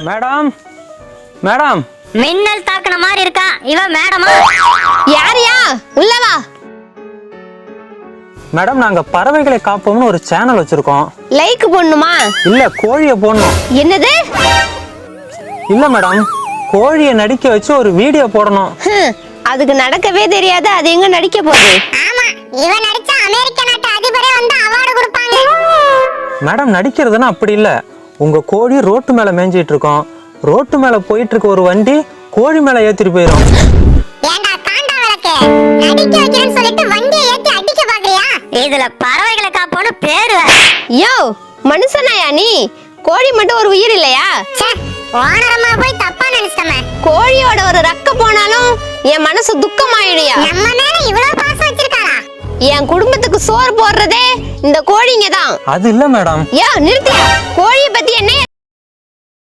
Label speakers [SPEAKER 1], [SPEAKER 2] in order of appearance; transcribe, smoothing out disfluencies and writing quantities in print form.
[SPEAKER 1] Madam madam
[SPEAKER 2] மின்னல் தாக்குன மாதிரி இருக்கா இவ மேடமா?
[SPEAKER 3] யாரியா உள்ளவா?
[SPEAKER 1] மேடம் நாங்க பறவைகளை காப்போம்னு ஒரு சேனல் வச்சிருக்கோம்.
[SPEAKER 3] லைக் போடணுமா?
[SPEAKER 1] இல்ல கோழியை போடணும்.
[SPEAKER 3] என்னது?
[SPEAKER 1] இல்ல மேடம் கோழியை நடிக்க வச்சு ஒரு வீடியோ போடணும்.
[SPEAKER 3] அதுக்கு நடக்கவே தெரியாது, அது எங்க நடிக்க போகுது?
[SPEAKER 2] ஆமா, இவ நடிச்ச அமெரிக்க நாட்டு அதிபரே வந்து அவார்டு கொடுப்பாங்க.
[SPEAKER 1] மேடம் நடிக்கிறதுனா அப்படி இல்ல. உங்க கோழி ரோட்டு மேல மேய்ஞ்சிட்டு இருக்கோம். ரோட்டு மேல போயிட்டு இருக்க ஒரு வண்டி கோழி மேல ஏத்திட்டு போயிடும்.
[SPEAKER 2] ஏண்டா காண்டா விளக்கு, நடிக்க வைக்கிறேன்னு சொல்லிட்டு வண்டியை ஏத்தி அடிக்க பாக்குறியா? இதுல பறவைகளை காப்போன்னு பேரு.
[SPEAKER 3] யோ மனுஷனாயா நீ? கோழி மட்டும் ஒரு உயிர் இல்லையா?
[SPEAKER 2] ஓனரமா போய் தப்பா நினைச்சிட்டமே.
[SPEAKER 3] கோழியோட ஒரு ரக்க போனாலும் என் மனசு துக்கமாயிடுயா.
[SPEAKER 2] நம்ம மேல இவ்வளவு பாசம் வச்சிருக்காரா?
[SPEAKER 3] என் குடும்பத்துக்கு சோறு போடுறதே இந்த கோழிங்க தான்.
[SPEAKER 1] அது இல்ல மேடம்.
[SPEAKER 3] யோ நிறுத்தியா? கோழியை பத்தி என்ன